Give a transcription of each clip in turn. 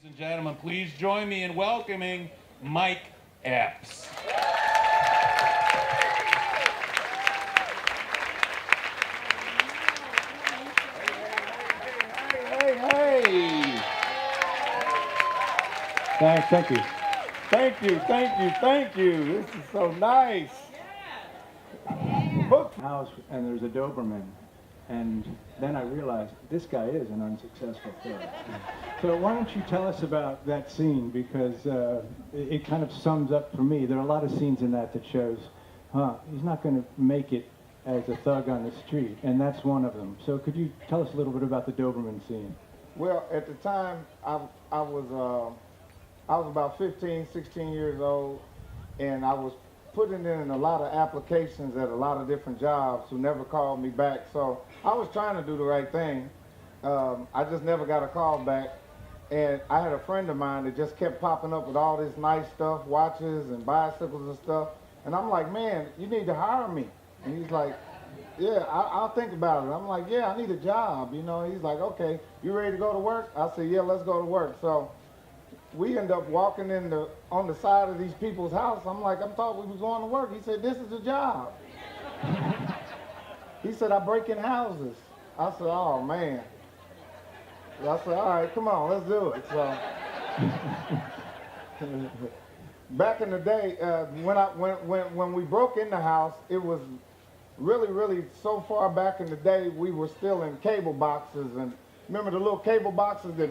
Ladies and gentlemen, please join me in welcoming Mike Epps. Hey. Thank you. Thank you. This is so nice. Book house, and there's a Doberman. And then I realized this guy is an unsuccessful thug. So why don't you tell us about that scene, because it kind of sums up for me. There are a lot of scenes in that shows, he's not going to make it as a thug on the street, and that's one of them. So could you tell us a little bit about the Doberman scene? Well, at the time, I was about 15, 16 years old, and I was putting in a lot of applications at a lot of different jobs who never called me back. So I was trying to do the right thing. I just never got a call back. And I had a friend of mine that just kept popping up with all this nice stuff, watches and bicycles and stuff. And I'm like, man, you need to hire me. And he's like, yeah, I'll think about it. I'm like, yeah, I need a job. You know, he's like, okay, you ready to go to work? I said, yeah, let's go to work. So we end up walking on the side of these people's house. I'm like, I thought we was going to work. He said, this is the job. He said, I break in houses. I said, oh, man. I said, all right, come on, let's do it. So back in the day, when we broke in the house, it was really so far back in the day, we were still in cable boxes. And remember the little cable boxes that...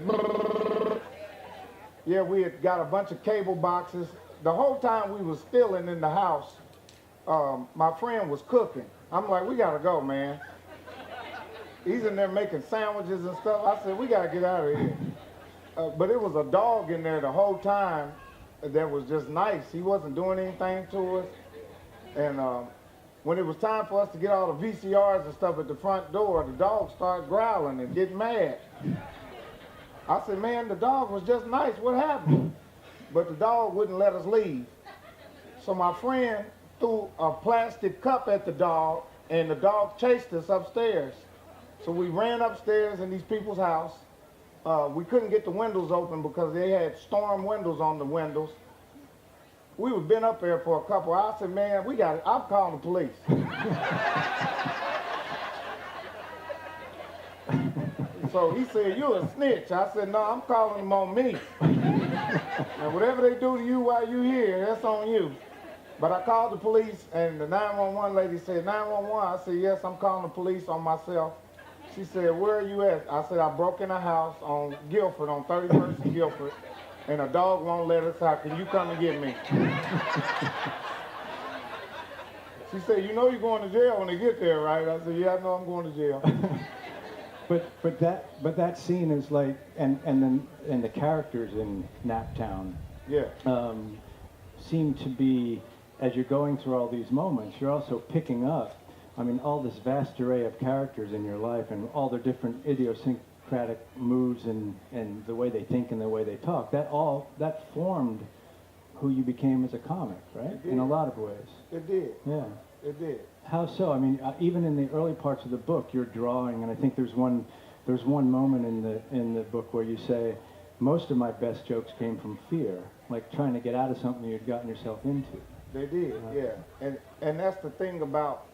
Yeah, we had got a bunch of cable boxes. The whole time we was stealing in the house, my friend was cooking. I'm like, we gotta go, man. He's in there making sandwiches and stuff. I said, we gotta get out of here. But it was a dog in there the whole time that was just nice. He wasn't doing anything to us. And when it was time for us to get all the VCRs and stuff at the front door, the dog started growling and getting mad. I said, man, the dog was just nice. What happened? But the dog wouldn't let us leave. So my friend threw a plastic cup at the dog, and the dog chased us upstairs. So we ran upstairs in these people's house. We couldn't get the windows open because they had storm windows on the windows. We was been up there for a couple hours. I said, man, we got it. I'm calling the police. So he said, you a snitch. I said, no, I'm calling them on me. And whatever they do to you while you here, that's on you. But I called the police, and the 911 lady said, 911? I said, yes, I'm calling the police on myself. She said, where are you at? I said, I broke in a house on Guilford, on 31st and Guilford, and a dog won't let us out. Can you come and get me? She said, you know you're going to jail when they get there, right? I said, yeah, I know I'm going to jail. But that scene is like, and the characters in Naptown, yeah, seem to be, as you're going through all these moments, you're also picking up, I mean, all this vast array of characters in your life and all their different idiosyncratic moods and the way they think and the way they talk. That formed who you became as a comic, right? In a lot of ways. It did. Yeah. It did. How so? I mean, even in the early parts of the book, you're drawing, and I think there's one moment in the book where you say, most of my best jokes came from fear, like trying to get out of something you'd gotten yourself into. They did, yeah. And that's the thing about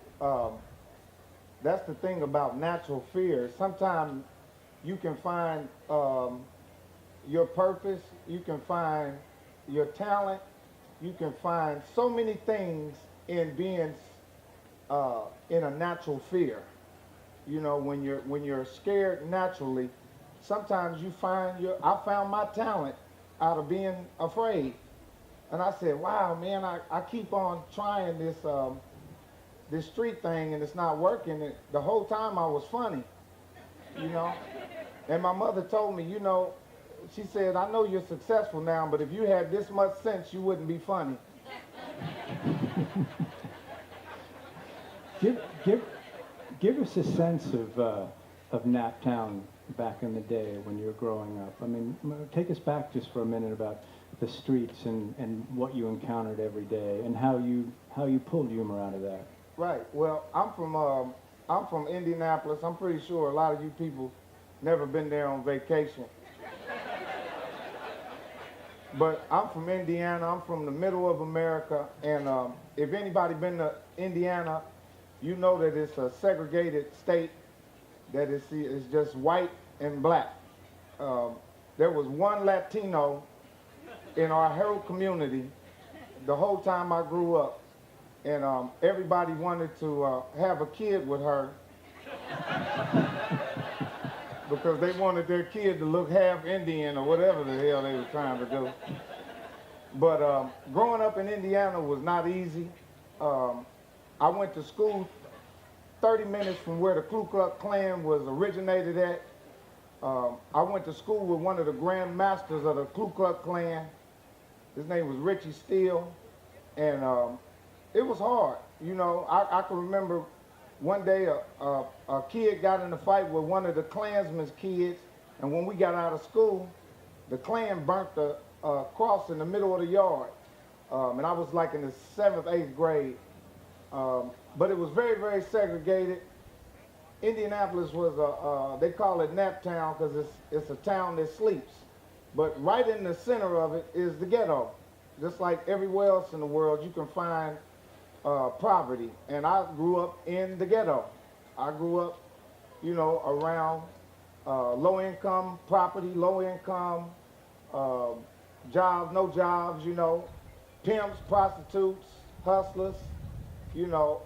natural fear. Sometimes you can find your purpose, you can find your talent, you can find so many things in being in a natural fear. You know, when you're scared naturally, sometimes you find I found my talent out of being afraid. And I said, wow, man, I keep on trying this street thing and it's not working. The whole time I was funny, you know. And my mother told me, you know, she said, I know you're successful now, but if you had this much sense, you wouldn't be funny. Give us a sense of Naptown back in the day when you were growing up. I mean, take us back just for a minute about the streets and what you encountered every day and how you pulled humor out of that. Right. Well, I'm from Indianapolis. I'm pretty sure a lot of you people never been there on vacation. But I'm from Indiana. I'm from the middle of America. And if anybody been to Indiana, you know that it's a segregated state, that it's just white and black. There was one Latino in our whole community the whole time I grew up. And everybody wanted to have a kid with her because they wanted their kid to look half Indian or whatever the hell they were trying to do. But growing up in Indiana was not easy. I went to school 30 minutes from where the Ku Klux Klan was originated at. I went to school with one of the Grand Masters of the Ku Klux Klan. His name was Richie Steele. And it was hard. You know, I can remember one day a kid got in a fight with one of the Klansman's kids, and when we got out of school, the Klan burnt the cross in the middle of the yard. And I was like in the 7th, 8th grade. But it was very, very segregated. Indianapolis was they call it Naptown because it's a town that sleeps. But right in the center of it is the ghetto. Just like everywhere else in the world, you can find poverty. And I grew up in the ghetto. I grew up, you know, around low-income property, low-income jobs, no jobs, you know, pimps, prostitutes, hustlers, you know,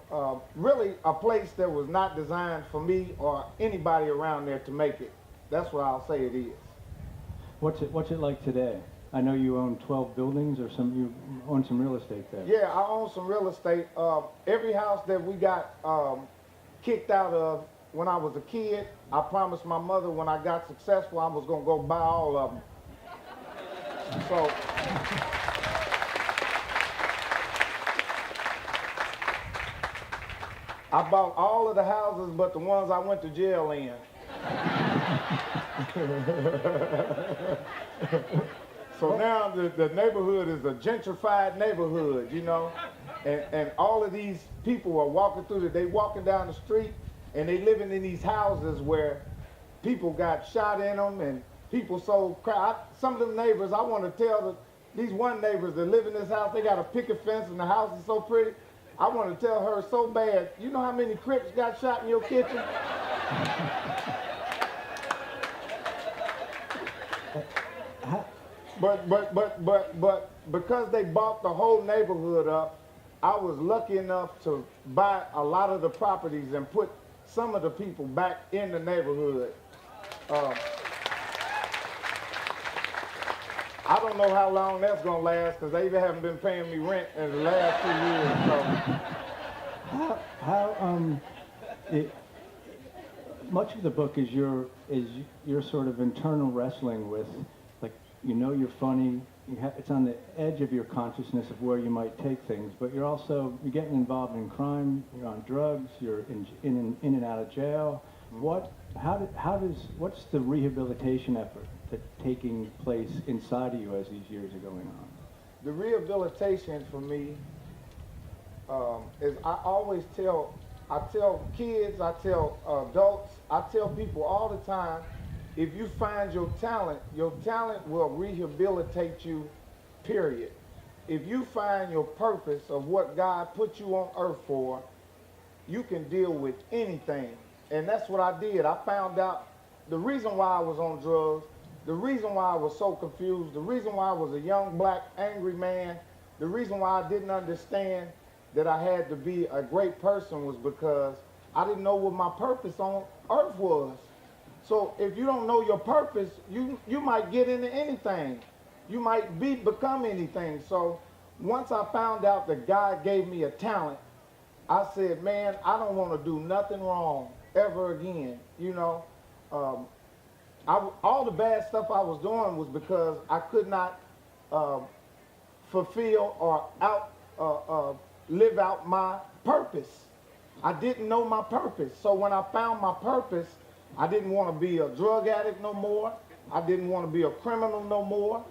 really a place that was not designed for me or anybody around there to make it. That's what I'll say it is. What's it like today? I know you own 12 buildings, or you own some real estate there. Yeah, I own some real estate. Every house that we got kicked out of when I was a kid, I promised my mother when I got successful, I was gonna go buy all of them. So, I bought all of the houses but the ones I went to jail in. So now the neighborhood is a gentrified neighborhood, you know, and all of these people are walking through they walking down the street and they living in these houses where people got shot in them and people sold crap. Some of them neighbors, I want to tell these one neighbors that live in this house, they got a picket fence and the house is so pretty. I want to tell her so bad, you know how many Crips got shot in your kitchen? But because they bought the whole neighborhood up, I was lucky enough to buy a lot of the properties and put some of the people back in the neighborhood. I don't know how long that's gonna last because they haven't been paying me rent in the last 2 years. So. Much of the book is your sort of internal wrestling with, like, you know, you're funny. It's on the edge of your consciousness of where you might take things, but you're getting involved in crime. You're on drugs. You're in and out of jail. What's the rehabilitation effort that's taking place inside of you as these years are going on? The rehabilitation for me is I tell kids, I tell adults, I tell people all the time, if you find your talent will rehabilitate you, period. If you find your purpose of what God put you on earth for, you can deal with anything. And that's what I did. I found out the reason why I was on drugs, the reason why I was so confused, the reason why I was a young black angry man, the reason why I didn't understand that I had to be a great person was because I didn't know what my purpose on earth was. So if you don't know your purpose, you might get into anything. You might become anything. So once I found out that God gave me a talent, I said, man, I don't want to do nothing wrong ever again. You know, all the bad stuff I was doing was because I could not fulfill or live out my purpose. I didn't know my purpose. So when I found my purpose, I didn't want to be a drug addict no more. I didn't want to be a criminal no more.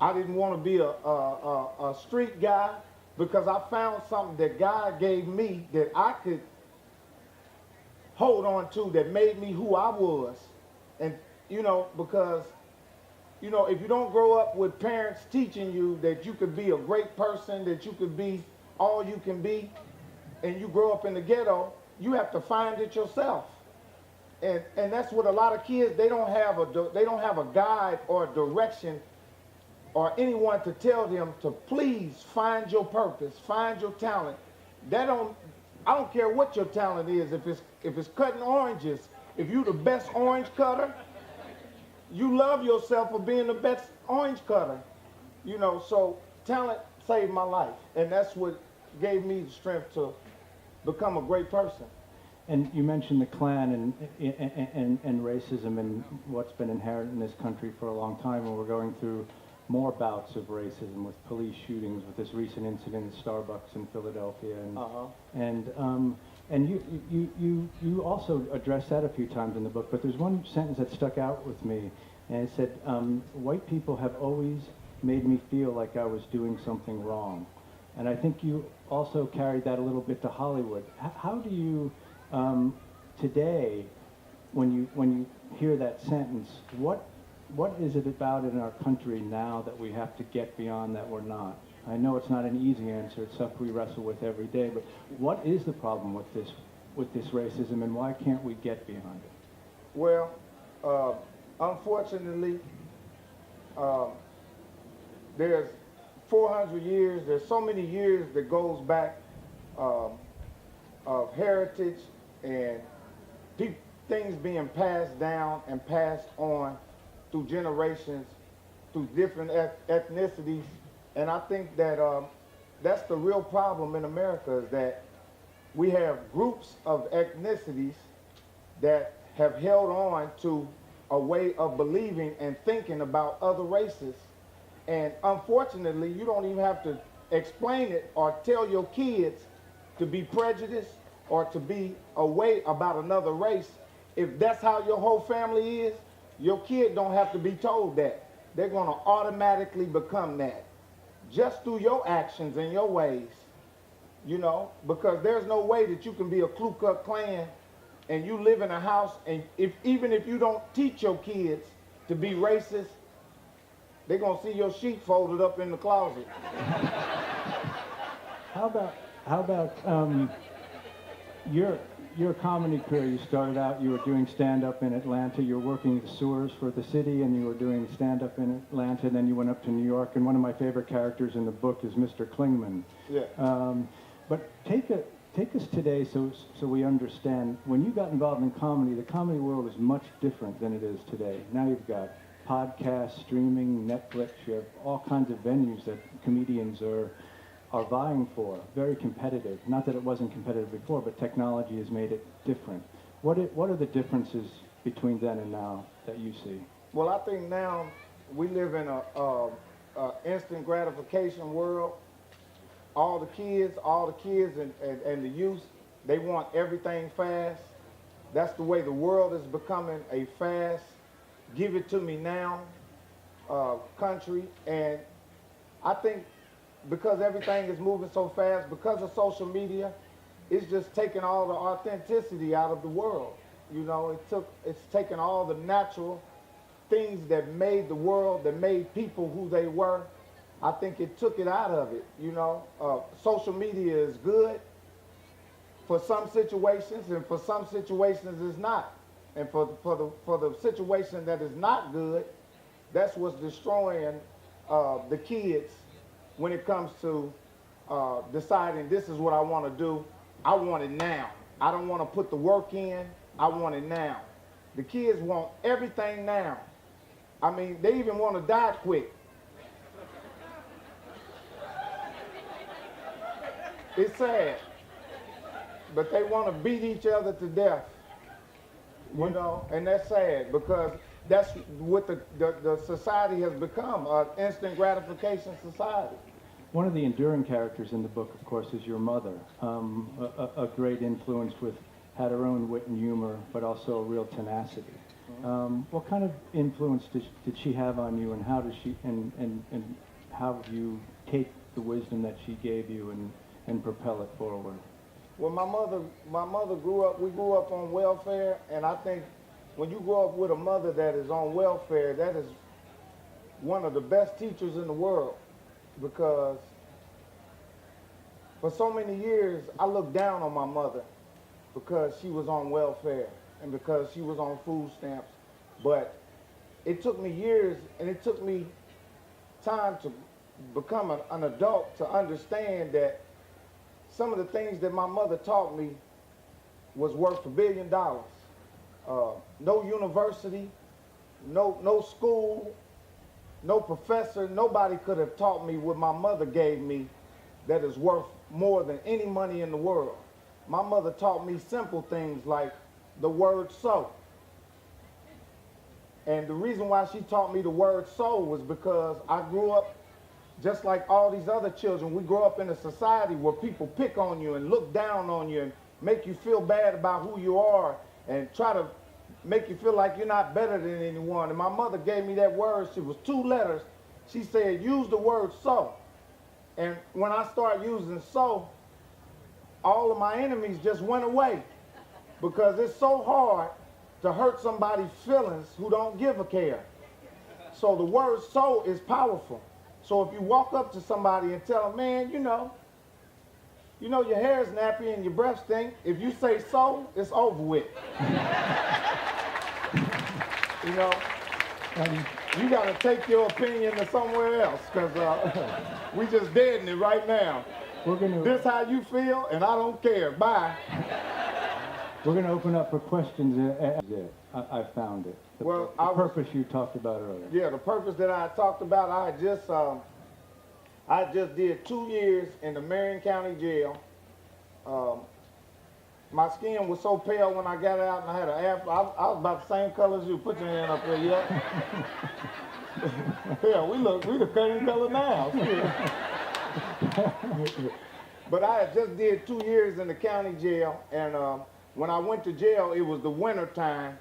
I didn't want to be a street guy, because I found something that God gave me that I could hold on to that made me who I was. And, you know, because, you know, if you don't grow up with parents teaching you that you could be a great person, that you could be all you can be, and you grow up in the ghetto, you have to find it yourself. And that's what a lot of kids, they don't have a guide or a direction or anyone to tell them to please find your purpose, find your talent. I don't care what your talent is. If it's cutting oranges, if you're the best orange cutter, you love yourself for being the best orange cutter. You know, so talent saved my life, and that's what gave me the strength to become a great person. And you mentioned the Klan and racism and what's been inherent in this country for a long time, and we're going through more bouts of racism with police shootings, with this recent incident at Starbucks in Philadelphia, and you also addressed that a few times in the book. But there's one sentence that stuck out with me, and it said, "White people have always made me feel like I was doing something wrong," and I think you also carried that a little bit to Hollywood. How do you today, when you hear that sentence, what is it about in our country now that we have to get beyond that we're not? I know it's not an easy answer. It's stuff we wrestle with every day. But what is the problem with this racism, and why can't we get beyond it? Well, unfortunately, there's 400 years. There's so many years that goes back of heritage and things being passed down and passed on through generations, through different ethnicities. And I think that that's the real problem in America, is that we have groups of ethnicities that have held on to a way of believing and thinking about other races. And unfortunately, you don't even have to explain it or tell your kids to be prejudiced or to be away about another race. If that's how your whole family is, your kid don't have to be told that. They're going to automatically become that just through your actions and your ways, you know, because there's no way that you can be a Ku Klux Klan and you live in a house, and even if you don't teach your kids to be racist, they're going to see your sheet folded up in the closet. How about your comedy career? You started out, you were doing stand-up in Atlanta, you were working the sewers for the city, and you were doing stand-up in Atlanta, and then you went up to New York, and one of my favorite characters in the book is Mr. Klingman. Yeah. But take us today so we understand, when you got involved in comedy, the comedy world is much different than it is today. Now you've got podcasts, streaming, Netflix, you have all kinds of venues that comedians are vying for, very competitive. Not that it wasn't competitive before, but technology has made it different. What are the differences between then and now that you see? Well, I think now we live in a instant gratification world. All the kids and the youth, they want everything fast. That's the way the world is becoming, a fast, give it to me now country. And I think because everything is moving so fast, because of social media, it's just taking all the authenticity out of the world. You know, it's taken all the natural things that made the world, that made people who they were. I think it took it out of it. You know, social media is good for some situations, and for some situations it's not. And for the situation that is not good, that's what's destroying the kids when it comes to deciding this is what I want to do. I want it now. I don't want to put the work in. I want it now. The kids want everything now. I mean, they even want to die quick. It's sad. But they want to beat each other to death. You know, and that's sad, because that's what the society has become, an instant gratification society. One of the enduring characters in the book, of course, is your mother, a great influence had her own wit and humor, but also a real tenacity. What kind of influence did she have on you, and how does she, and how do you take the wisdom that she gave you and propel it forward? Well, my mother we grew up on welfare, and I think when you grow up with a mother that is on welfare, one of the best teachers in the world, because for so many years I looked down on my mother because she was on welfare and because she was on food stamps. But it took me years and it took me time to become an adult to understand that some of the things that my mother taught me was worth $1 billion. No university, no school, no professor, nobody could have taught me what my mother gave me that is worth more than any money in the world. My mother taught me simple things like the word so. And the reason why she taught me the word so was because I grew up just like all these other children. We grow up in a society where people pick on you and look down on you and make you feel bad about who you are and try to make you feel like you're not better than anyone. And my mother gave me that word. It was 2 letters. She said, use the word so. And when I started using so, all of my enemies just went away, because it's so hard to hurt somebody's feelings who don't give a care. So the word so is powerful. So if you walk up to somebody and tell them, man, you know your hair is nappy and your breath stink, if you say so, it's over with. You know, and you got to take your opinion to somewhere else, because we just dead in it right now. This how you feel, and I don't care. Bye. We're going to open up for questions. I found it. The purpose you talked about earlier. Yeah, the purpose that I talked about, I just did 2 years in the Marion County Jail. My skin was so pale when I got out, and I had an afro. I was about the same color as you. Put your hand up there, yeah. Yeah, we the same color now. But I had just did 2 years in the county jail, and when I went to jail, it was the winter time.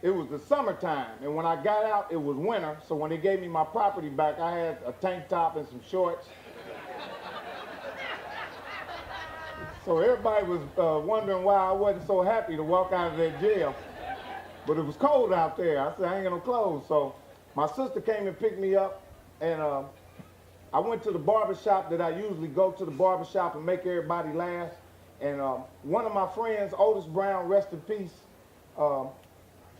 It was the summertime, and when I got out, it was winter. So when they gave me my property back, I had a tank top and some shorts. So everybody was wondering why I wasn't so happy to walk out of that jail. But it was cold out there. I said, I ain't got no clothes. So my sister came and picked me up, and I went to the barber shop that I usually go to, the barber shop and make everybody laugh. And one of my friends, Otis Brown, rest in peace,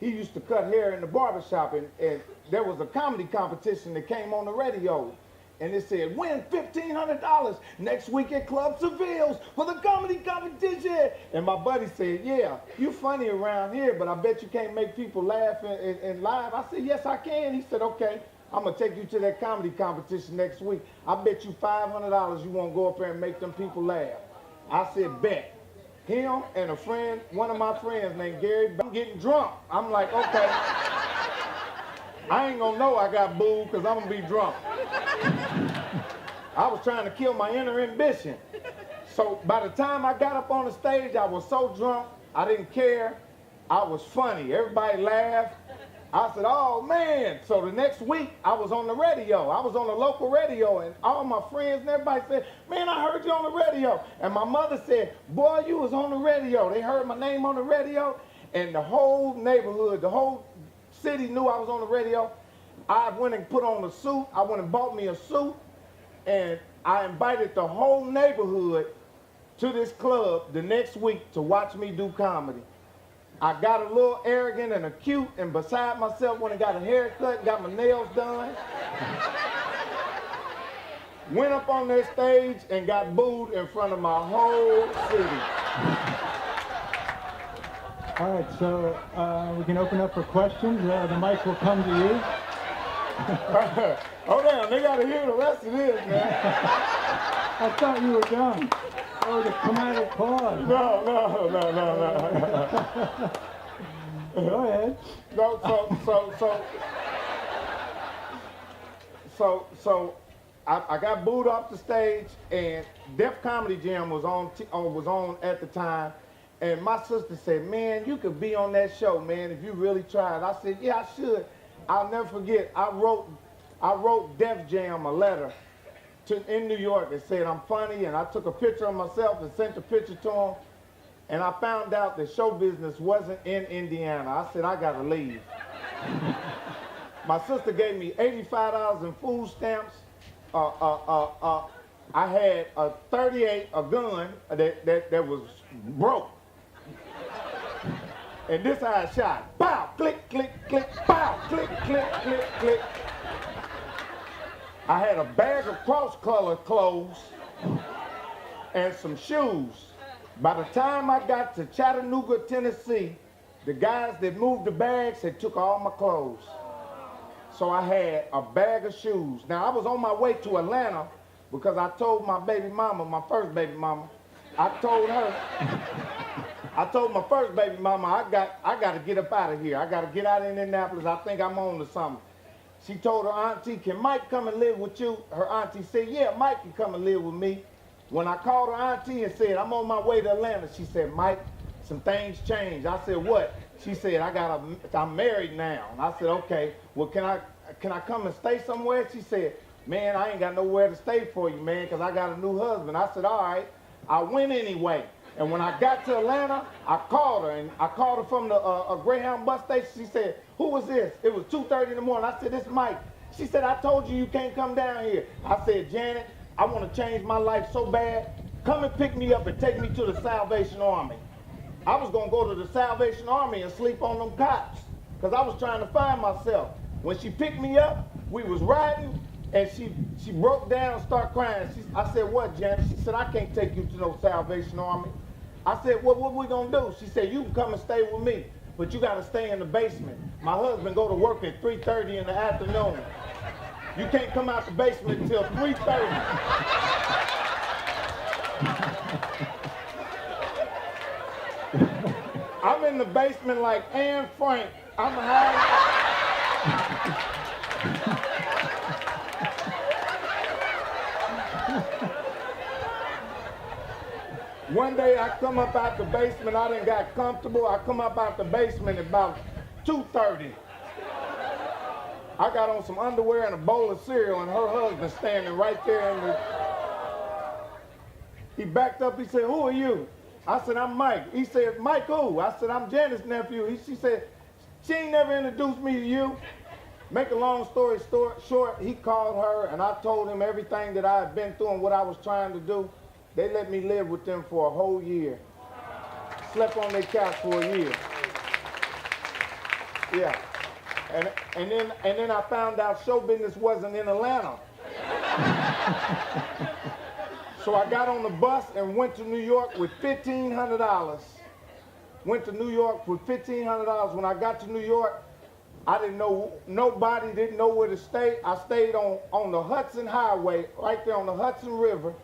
he used to cut hair in the barber shop, and there was a comedy competition that came on the radio. And it said, win $1,500 next week at Club Seville's for the comedy competition. And my buddy said, yeah, you funny around here, but I bet you can't make people laugh in live. I said, yes, I can. He said, okay, I'm going to take you to that comedy competition next week. I bet you $500 you won't go up there and make them people laugh. I said, bet. Him and a friend, one of my friends named Gary, I'm getting drunk. I'm like, okay. I ain't gonna know I got booed because I'm gonna be drunk. I was trying to kill my inner ambition. So by the time I got up on the stage, I was so drunk, I didn't care. I was funny. Everybody laughed. I said, oh man. So the next week, I was on the radio. I was on the local radio, and all my friends and everybody said, man, I heard you on the radio. And my mother said, boy, you was on the radio. They heard my name on the radio, and the whole neighborhood, the whole city knew I was on the radio. I went and put on a suit. I went and bought me a suit, and I invited the whole neighborhood to this club the next week to watch me do comedy. I got a little arrogant and acute and beside myself when I got a haircut, got my nails done. Went up on that stage and got booed in front of my whole city. All right, so we can open up for questions. The mic will come to you. Oh, damn, they got to hear the rest of this, man. I thought you were done. Oh, the dramatic pause. No. Go ahead. No, so I got booed off the stage, and Def Comedy Jam was on at the time, and my sister said, man, you could be on that show, man, if you really tried. I said, yeah, I should. I'll never forget, I wrote Def Jam a letter in New York that said I'm funny, and I took a picture of myself and sent the picture to him, and I found out that show business wasn't in Indiana. I said, I gotta leave. My sister gave me $85 in food stamps. I had a 38, a gun that was broke. And this how I shot. Bow, click, click, click, bow, click, click, click, click. I had a bag of cross-colored clothes and some shoes. By the time I got to Chattanooga, Tennessee, the guys that moved the bags had took all my clothes. So I had a bag of shoes. Now I was on my way to Atlanta because I told my baby mama, my first baby mama, I told my first baby mama, I got to get up out of here. I got to get out of Indianapolis. I think I'm on to something. She told her auntie, can Mike come and live with you? Her auntie said, yeah, Mike can come and live with me. When I called her auntie and said, I'm on my way to Atlanta, she said, Mike, some things changed. I said, what? She said, I'm married now. And I said, okay, well, can I come and stay somewhere? She said, man, I ain't got nowhere to stay for you, man, because I got a new husband. I said, all right. I went anyway. And when I got to Atlanta, I called her, and I called her from the Greyhound bus station. She said, who was this? It was 2:30 in the morning. I said, this is Mike. She said, I told you can't come down here. I said, Janet, I want to change my life so bad. Come and pick me up and take me to the Salvation Army. I was going to go to the Salvation Army and sleep on them cots because I was trying to find myself. When she picked me up, we was riding, and she broke down and started crying. I said, what, Janet? She said, I can't take you to no Salvation Army. I said, what we going to do? She said, you can come and stay with me, but you got to stay in the basement. My husband go to work at 3:30 in the afternoon. You can't come out the basement until 3:30. I'm in the basement like Anne Frank. I'm hiding. One day I come up out the basement, I done got comfortable. I come up out the basement at about 2:30. I got on some underwear and a bowl of cereal, and her husband standing right there in the... He backed up, he said, who are you? I said, I'm Mike. He said, Mike who? I said, I'm Janet's nephew. She said, she ain't never introduced me to you. Make a long story short, he called her, and I told him everything that I had been through and what I was trying to do. They let me live with them for a whole year. Slept on their couch for a year. Yeah. And then I found out show business wasn't in Atlanta. So I got on the bus and went to New York with $1,500. Went to New York with $1,500. When I got to New York, I didn't know, nobody didn't know where to stay. I stayed on the Hudson Highway, right there on the Hudson River.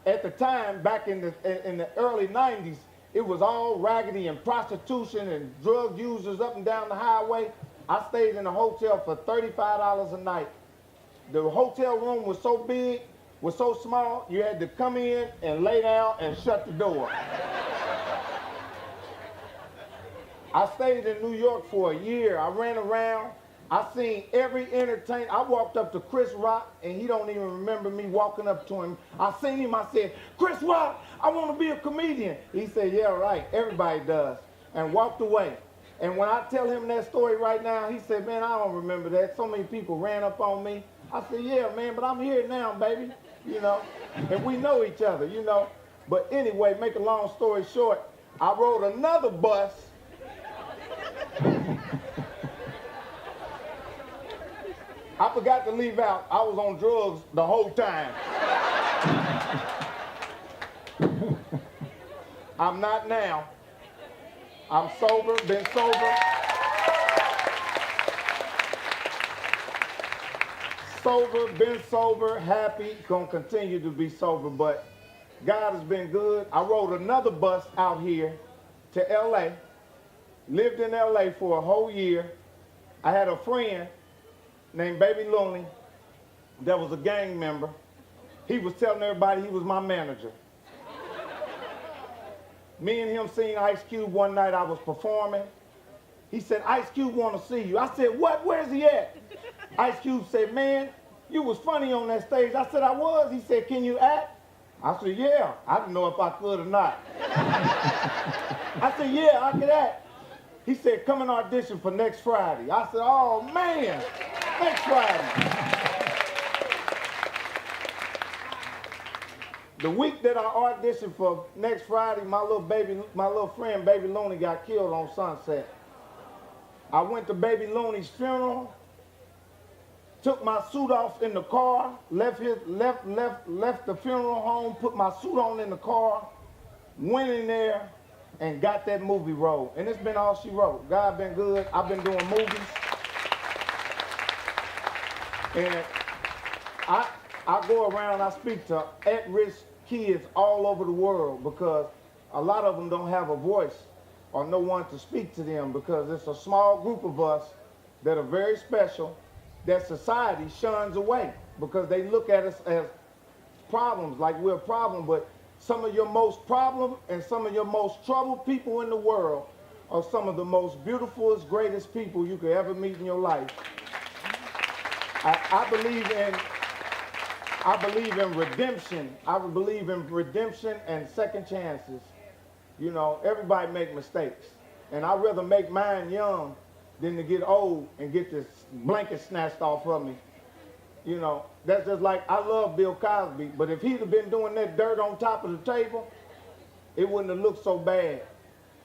At the time, back in the early 90s, it was all raggedy and prostitution and drug users up and down the highway. I stayed in a hotel for $35 a night. The hotel room was so big, was so small, you had to come in and lay down and shut the door. I stayed in New York for a year. I ran around. I seen every entertainer. I walked up to Chris Rock, and he don't even remember me walking up to him. I seen him, I said, Chris Rock, I want to be a comedian. He said, yeah, right, everybody does, and walked away. And when I tell him that story right now, he said, man, I don't remember that. So many people ran up on me. I said, yeah, man, but I'm here now, baby, you know, and we know each other, you know. But anyway, make a long story short, I rode another bus. I forgot to leave out, I was on drugs the whole time. I'm not now. I'm sober, been sober. Sober, been sober, happy, gonna continue to be sober, but God has been good. I rode another bus out here to LA, lived in LA for a whole year. I had a friend named Baby Looney that was a gang member. He was telling everybody he was my manager. Me and him seen Ice Cube one night. I was performing. He said, Ice Cube want to see you. I said, what? Where's he at? Ice Cube said, man, you was funny on that stage. I said, I was. He said, can you act? I said, yeah. I didn't know if I could or not. I said, yeah, I could act. He said, come and audition for next Friday. I said, oh man, next Friday. The week that I auditioned for next Friday, my little friend, Baby Looney, got killed on Sunset. I went to Baby Looney's funeral, took my suit off in the car, left the funeral home, put my suit on in the car, went in there, and got that movie role. And it's been all she wrote. God been good. I've been doing movies. And I go around, I speak to at-risk kids all over the world because a lot of them don't have a voice or no one to speak to them because it's a small group of us that are very special that society shuns away because they look at us as problems, like we're a problem, but some of your most problem and some of your most troubled people in the world are some of the most beautifulest, greatest people you could ever meet in your life. I believe in redemption. I believe in redemption and second chances. You know, everybody make mistakes. And I'd rather make mine young than to get old and get this blanket snatched off of me. You know, that's just like, I love Bill Cosby, but if he'd have been doing that dirt on top of the table, it wouldn't have looked so bad.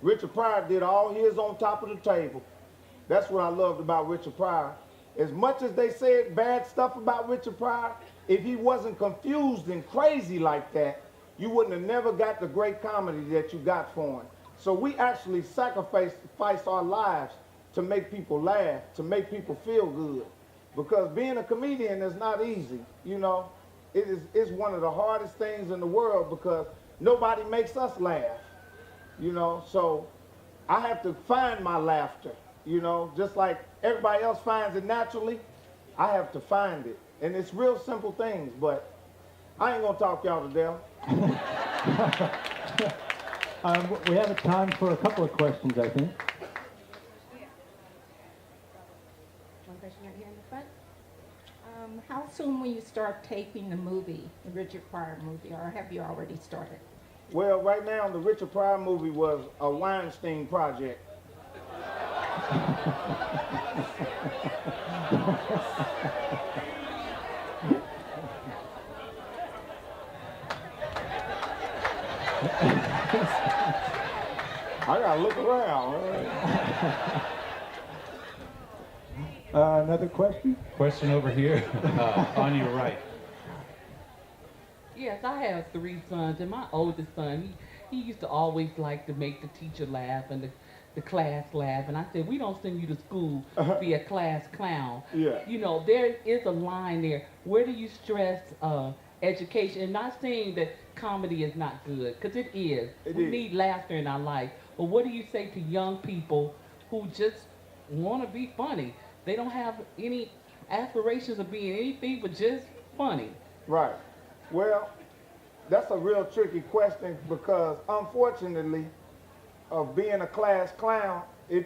Richard Pryor did all his on top of the table. That's what I loved about Richard Pryor. As much as they said bad stuff about Richard Pryor, if he wasn't confused and crazy like that, you wouldn't have never got the great comedy that you got for him. So we actually sacrifice our lives to make people laugh, to make people feel good. Because being a comedian is not easy, you know. It's one of the hardest things in the world because nobody makes us laugh, you know. So I have to find my laughter, you know. Just like everybody else finds it naturally, I have to find it. And it's real simple things, but I ain't gonna talk y'all to death. We have time for a couple of questions, I think. One question right here in the front. How soon will you start taping the movie, the Richard Pryor movie, or have you already started? Well, right now, the Richard Pryor movie was a Weinstein project. I gotta look around. Another question? Question over here, on your right. Yes, I have 3 sons, and my oldest son, he used to always like to make the teacher laugh and the class laugh. And I said, we don't send you to school to be a class clown. Yeah. You know, there is a line there. Where do you stress education? And not saying that comedy is not good, because it is. We need laughter in our life. But what do you say to young people who just want to be funny? They don't have any aspirations of being anything but just funny. Right. Well, that's a real tricky question because unfortunately, of being a class clown, the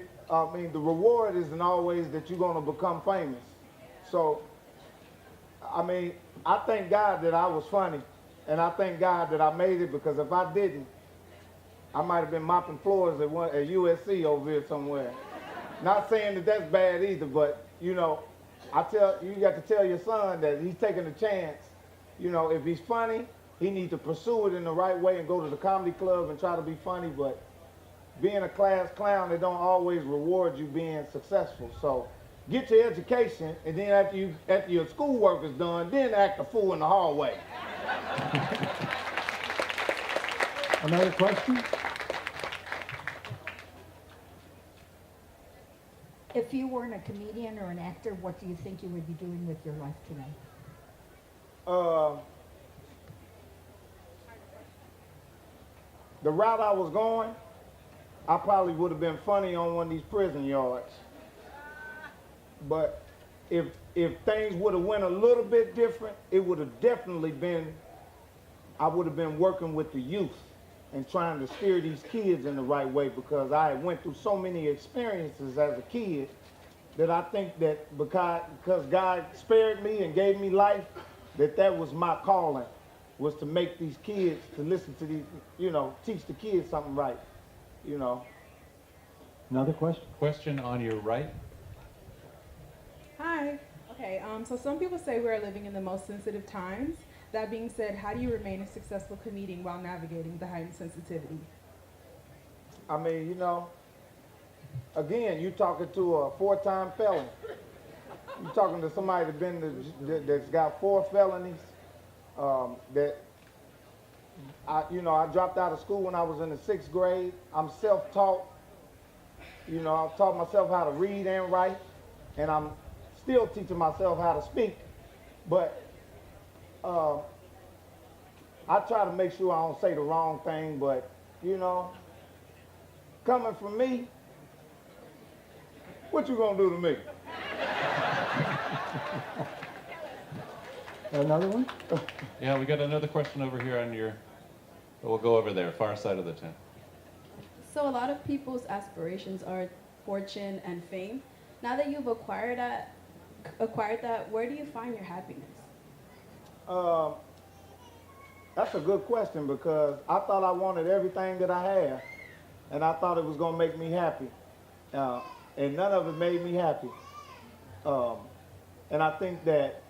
reward isn't always that you're going to become famous. So, I thank God that I was funny, and I thank God that I made it because if I didn't, I might have been mopping floors at USC over here somewhere. Not saying that that's bad either, but you know, you got to tell your son that he's taking a chance. You know, if he's funny, he needs to pursue it in the right way and go to the comedy club and try to be funny. But being a class clown, it don't always reward you being successful. So get your education, and then after your schoolwork is done, then act a fool in the hallway. Another question? If you weren't a comedian or an actor, what do you think you would be doing with your life today? The route I was going, I probably would have been funny on one of these prison yards. But if things would have went a little bit different, it would have definitely been, I would have been working with the youth and trying to steer these kids in the right way because I went through so many experiences as a kid that I think that because God spared me and gave me life, that was my calling, was to make these kids, to listen to these, you know, teach the kids something right, you know. Another question? Question on your right. Hi. Okay, so some people say we're living in the most sensitive times. That being said, how do you remain a successful comedian while navigating the heightened sensitivity? I mean, you know, again, you talking to a 4-time felon. You talking to somebody that's got 4 felonies. That I dropped out of school when I was in the 6th grade. I'm self-taught. You know, I've taught myself how to read and write, and I'm still teaching myself how to speak. But I try to make sure I don't say the wrong thing, but, you know, coming from me, what you gonna do to me? Another one? Yeah, we got another question over here on your, we'll go over there, far side of the tent. So a lot of people's aspirations are fortune and fame. Now that you've acquired that, where do you find your happiness? That's a good question because I thought I wanted everything that I had, and I thought it was gonna make me happy, and none of it made me happy. And I think that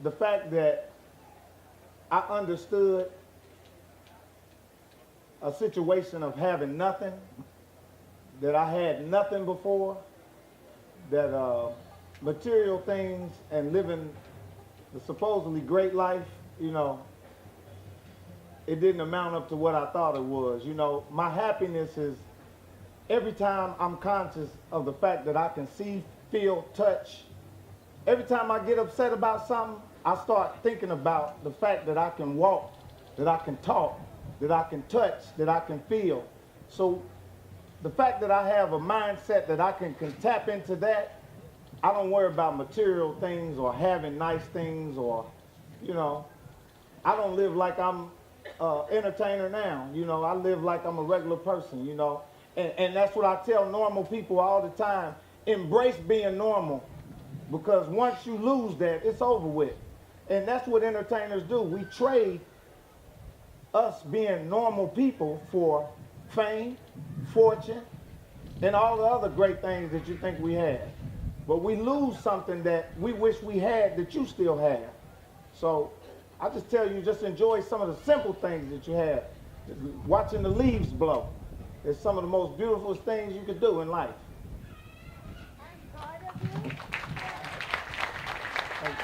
the fact that I understood a situation of having nothing, that I had nothing before, that material things and living the supposedly great life, you know, it didn't amount up to what I thought it was. You know, my happiness is every time I'm conscious of the fact that I can see, feel, touch. Every time I get upset about something, I start thinking about the fact that I can walk, that I can talk, that I can touch, that I can feel. So the fact that I have a mindset that I can tap into that, I don't worry about material things or having nice things or, you know, I don't live like I'm an entertainer now. You know, I live like I'm a regular person, you know. And that's what I tell normal people all the time. Embrace being normal, because once you lose that, it's over with. And that's what entertainers do. We trade us being normal people for fame, fortune, and all the other great things that you think we have. But we lose something that we wish we had that you still have. So I just tell you, just enjoy some of the simple things that you have. Watching the leaves blow is some of the most beautiful things you could do in life.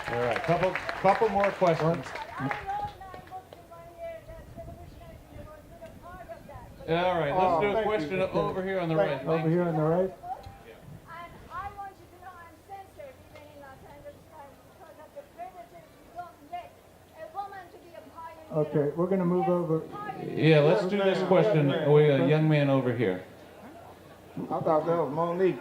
All right, couple more questions. All right, let's do a question over here on the right. Over here on the right. Okay, we're going to move over. Yeah, let's do this question with a young man over here. I thought that was Monique.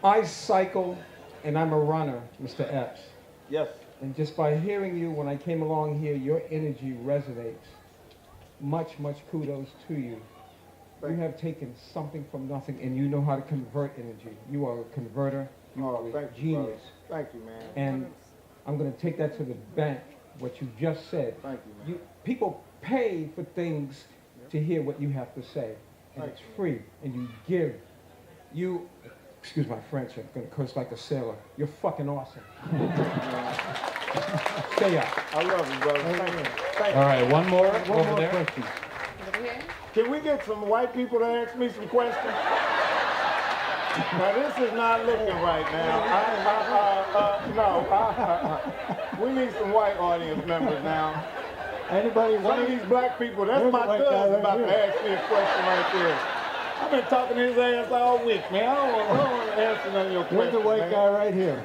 I cycle and I'm a runner, Mr. Epps. Yes. And just by hearing you when I came along here, your energy resonates. Much kudos to you. You have taken something from nothing and you know how to convert energy. You are a converter. You are a genius. Thank you, man. And I'm going to take that to the bank, what you just said. Thank you, man. People pay for things to hear what you have to say. And it's free. And you give. You, excuse my French, I'm going to curse like a sailor. You're fucking awesome. Stay up. I love you, brother. Thank you. Thank you. All right, one more One over more there. question. Can we get some white people to ask me some questions? Now, this is not looking right now. We need some white audience members now. Anybody? Some of these black people, that's my cousin about to ask me a question right there. I've been talking to his ass all week, man. I don't want to answer none of your questions. Here's the white man. guy right here.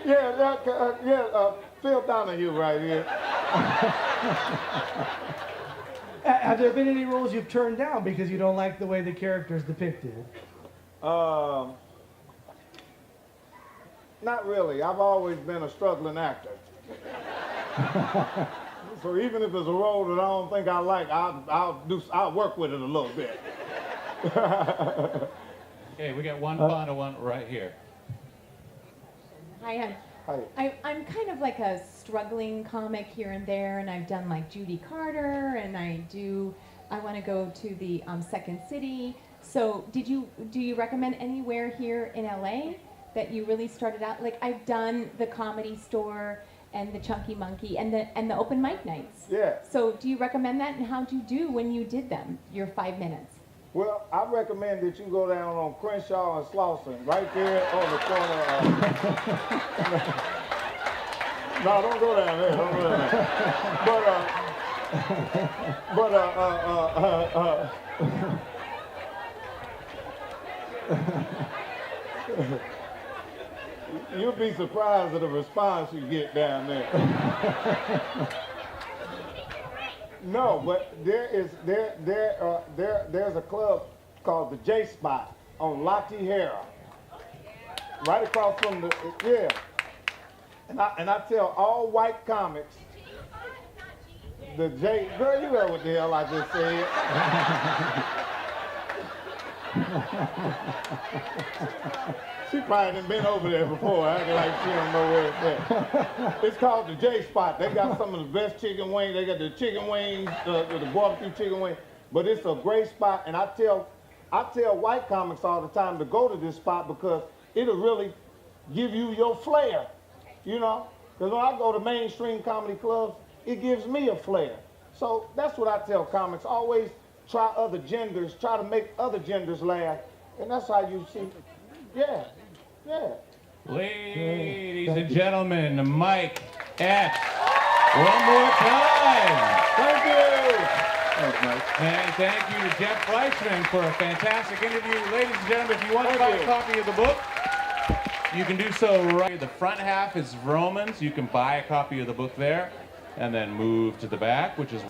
Yeah, Phil Donahue right here. Have there been any roles you've turned down because you don't like the way the character is depicted? Not really. I've always been a struggling actor. So even if it's a role that I don't think I like, I'll work with it a little bit. Okay, we got one final one right here. Hi, Hi. I'm kind of like a struggling comic here and there, and I've done like Judy Carter, and I want to go to the Second City. So do you recommend anywhere here in LA that you really started out? Like I've done the Comedy Store and the Chunky Monkey and the open mic nights. Yeah. So do you recommend that, and how'd you do when you did them, your 5 minutes? Well, I recommend that you go down on Crenshaw and Slauson, right there on the corner. No, don't go down there. Don't go down there. You'll be surprised at the response you get down there. No, but there's a club called the J Spot on La Tijera, right across from the and I tell all white comics the J. Girl, you know what the hell I just said. She probably done been over there before, acting like she don't know where it's at. It's called the J Spot. They got some of the best chicken wings. They got the chicken wings, the barbecue chicken wings. But it's a great spot, and I tell white comics all the time to go to this spot because it'll really give you your flair, you know? Because when I go to mainstream comedy clubs, it gives me a flair. So that's what I tell comics. Always try other genders, try to make other genders laugh, and that's how you see. Yeah. Ladies and gentlemen, Mike Epps. One more time. Thank you. Thanks, Mike. And thank you to Jeff Fleischman for a fantastic interview. Ladies and gentlemen, if you want to buy a copy of the book, you can do so right. The front half is Romans. You can buy a copy of the book there and then move to the back, which is